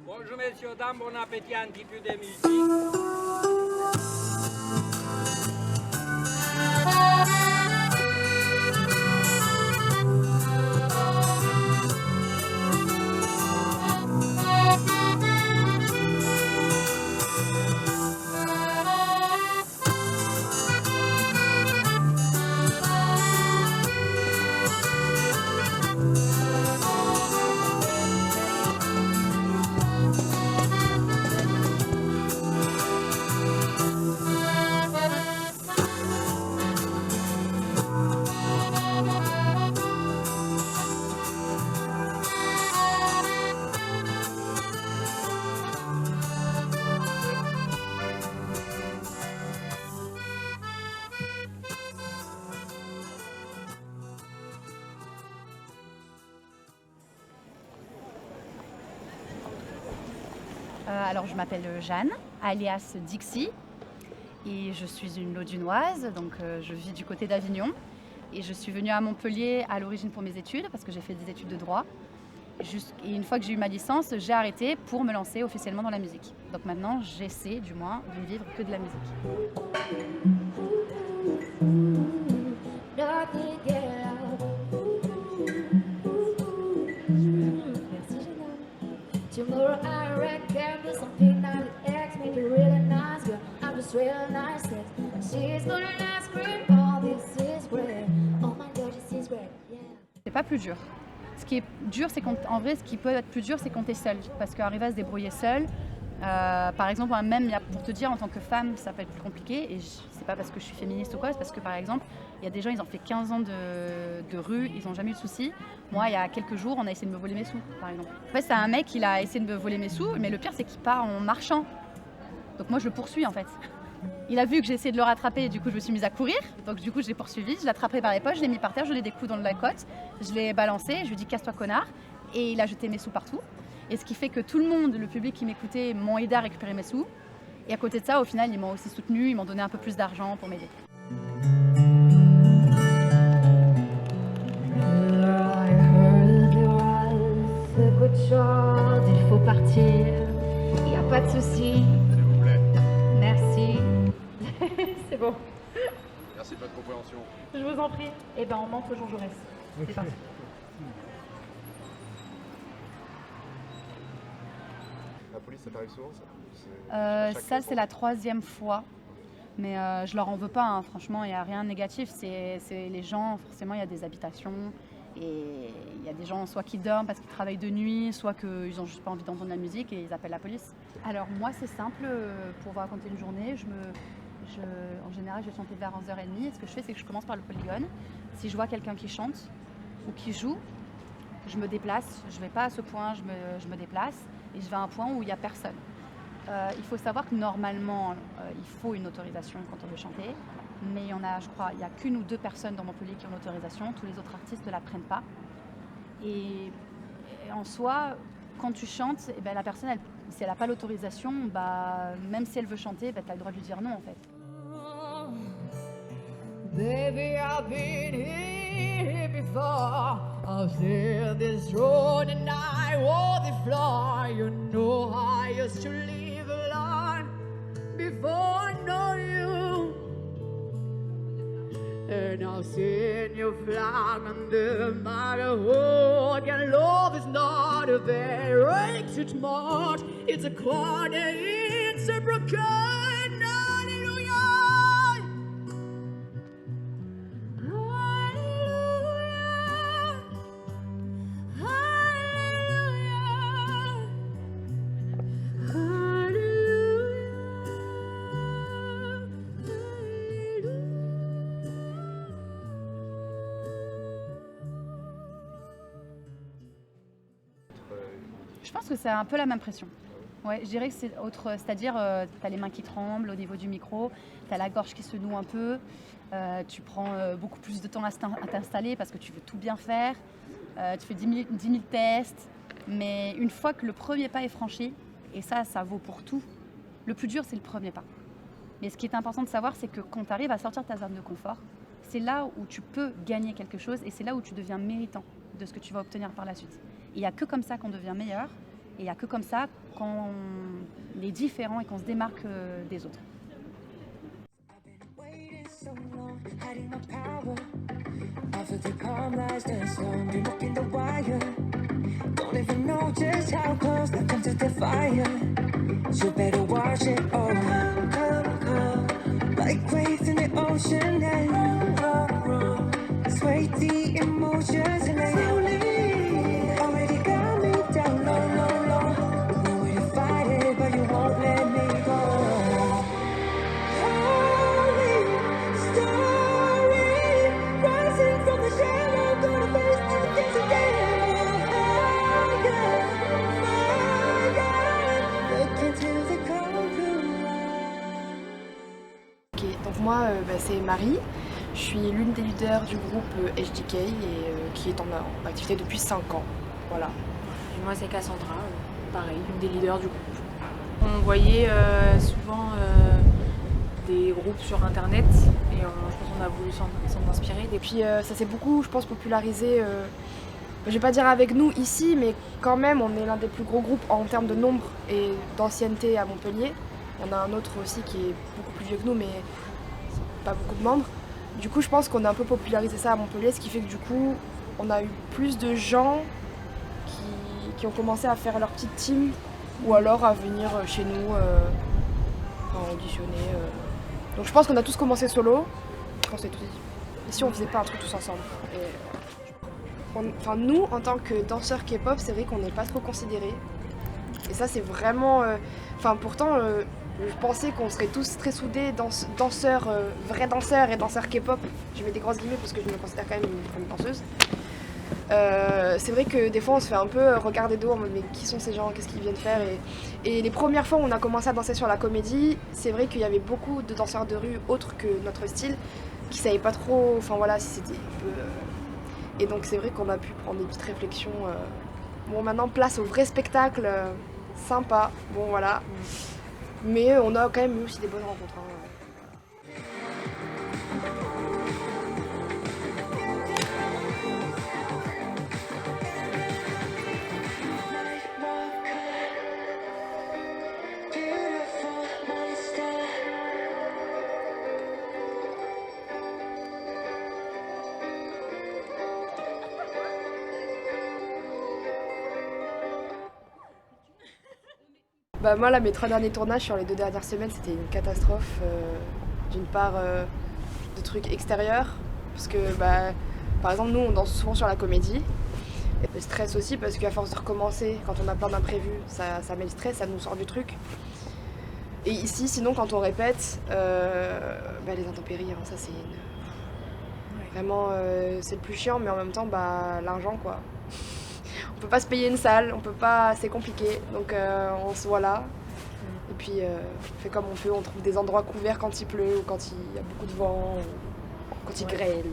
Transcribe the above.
Bonjour messieurs, dames, bon appétit, un petit peu de musique. Alors je m'appelle Jeanne, alias Dixie, et je suis une Laudunoise, donc je vis du côté d'Avignon. Et je suis venue à Montpellier à l'origine pour mes études, parce que j'ai fait des études de droit. Et une fois que j'ai eu ma licence, j'ai arrêté pour me lancer officiellement dans la musique. Donc maintenant, j'essaie du moins de ne vivre que de la musique. Tomorrow I reckon there's something that X make it really nice, girl. I'm just real nice, she's gonna ask me, oh this is great, oh my god this is great, yeah. C'est pas plus dur. Ce qui est dur, c'est en vrai, ce qui peut être plus dur, c'est quand t'es seule. Parce qu'arriver à se débrouiller seule, par exemple, même pour te dire, en tant que femme, ça peut être plus compliqué. Et c'est pas parce que je suis féministe ou quoi, c'est parce que par exemple, il y a des gens, ils ont fait 15 ans de rue, ils n'ont jamais eu de soucis. Moi, il y a quelques jours, on a essayé de me voler mes sous, par exemple. En fait, c'est un mec, il a essayé de me voler mes sous, mais le pire, c'est qu'il part en marchant. Donc moi, je le poursuis en fait. Il a vu que j'ai essayé de le rattraper, et du coup, je me suis mise à courir. Donc du coup, je l'ai poursuivi, je l'ai attrapé par les poches, je l'ai mis par terre, je lui ai des coups dans la côte, je l'ai balancé, je lui ai dit casse-toi connard, et il a jeté mes sous partout. Et ce qui fait que tout le monde, le public qui m'écoutait, m'ont aidé à récupérer mes sous. Et à côté de ça, au final, ils m'ont aussi soutenu, ils m'ont donné un peu plus d'argent pour m'aider. Il faut partir, il n'y a pas de souci. S'il vous plaît. Merci. C'est bon. Merci de votre compréhension. Je vous en prie. Eh ben on monte au Jean Jaurès. C'est parti. La police, ça t'arrive souvent, ça Ça, c'est la 3e fois. Mais je leur en veux pas, hein. Franchement, il n'y a rien de négatif. C'est les gens, forcément, il y a des habitations. Et il y a des gens soit qui dorment parce qu'ils travaillent de nuit, soit qu'ils n'ont juste pas envie d'entendre la musique et ils appellent la police. Alors moi, c'est simple, pour vous raconter une journée, en général, je vais chanter vers 11h30. Et ce que je fais, c'est que je commence par le polygone. Si je vois quelqu'un qui chante ou qui joue, je me déplace. Je ne vais pas à ce point, je me déplace et je vais à un point où il n'y a personne. Il faut savoir que normalement, il faut une autorisation quand on veut chanter. Mais il y en a, je crois, il n'y a qu'une ou deux personnes dans Montpellier qui ont l'autorisation. Tous les autres artistes ne la prennent pas. Et en soi, quand tu chantes, eh ben, la personne, si elle n'a pas l'autorisation, même si elle veut chanter, tu as le droit de lui dire non en fait. Baby, I've been here before. I've seen this road and I walked the floor. You know I used to live alone before I know you. And I've seen you fly under my hood. Your love is not a very exit march. It's a corner, it's a broken. Hallelujah. Je pense que c'est un peu la même pression. Ouais, je dirais que c'est autre, c'est-à-dire tu as les mains qui tremblent au niveau du micro, tu as la gorge qui se noue un peu, tu prends beaucoup plus de temps à t'installer parce que tu veux tout bien faire, tu fais 10 000 tests, mais une fois que le premier pas est franchi, et ça vaut pour tout, le plus dur c'est le premier pas. Mais ce qui est important de savoir, c'est que quand tu arrives à sortir de ta zone de confort, c'est là où tu peux gagner quelque chose et c'est là où tu deviens méritant de ce que tu vas obtenir par la suite. Il n'y a que comme ça qu'on devient meilleur Et il n'y a que comme ça qu'on est différent et qu'on se démarque des autres. Hiding my power off of the palm lies dance long, been walking the wire. Don't even know just how close I come to the fire. You better watch it. Oh, come, come, come, like waves in the ocean and roll. Sway the emotions and slowly already got me down low, low, low. No way to fight it, but you won't let me go. Donc moi, c'est Marie, je suis l'une des leaders du groupe HDK et qui est en activité depuis 5 ans. Voilà. Et moi c'est Cassandra, pareil, l'une des leaders du groupe. On voyait souvent des groupes sur internet et je pense qu'on a voulu s'en inspirer. Et puis ça s'est beaucoup, je pense, popularisé, je vais pas dire avec nous ici, mais quand même on est l'un des plus gros groupes en termes de nombre et d'ancienneté à Montpellier. Il y en a un autre aussi qui est beaucoup plus vieux que nous, mais pas beaucoup de membres. Du coup, je pense qu'on a un peu popularisé ça à Montpellier, ce qui fait que du coup, on a eu plus de gens qui ont commencé à faire leur petite team ou alors à venir chez nous auditionner. Donc je pense qu'on a tous commencé solo. On s'est tous dit, et si on faisait pas un truc tous ensemble? Nous, en tant que danseurs K-pop, c'est vrai qu'on n'est pas trop considérés. Et ça, c'est vraiment... pourtant... je pensais qu'on serait tous très soudés, danseurs, vrais danseurs et danseurs K-pop. Je mets des grosses guillemets parce que je me considère quand même comme une danseuse. C'est vrai que des fois on se fait un peu regarder d'eau en mode mais qui sont ces gens, qu'est-ce qu'ils viennent faire et les premières fois où on a commencé à danser sur la comédie, c'est vrai qu'il y avait beaucoup de danseurs de rue autres que notre style qui savaient pas trop, si c'était un peu... Et donc c'est vrai qu'on a pu prendre des petites réflexions. Bon, maintenant place au vrai spectacle, sympa, bon voilà. Mais on a quand même eu aussi des bonnes rencontres. Moi là, mes 3 derniers tournages sur les 2 dernières semaines, c'était une catastrophe. D'une part de trucs extérieurs, parce que par exemple nous on danse souvent sur la comédie. Et le stress aussi parce qu'à force de recommencer, quand on a plein d'imprévus, ça met le stress, ça nous sort du truc. Et ici sinon quand on répète, les intempéries, ça c'est vraiment c'est le plus chiant, mais en même temps l'argent quoi. On peut pas se payer une salle, on peut pas, c'est compliqué, donc on se voit là. Et puis on fait comme on peut, on trouve des endroits couverts quand il pleut ou quand il y a beaucoup de vent, ou quand il grêle.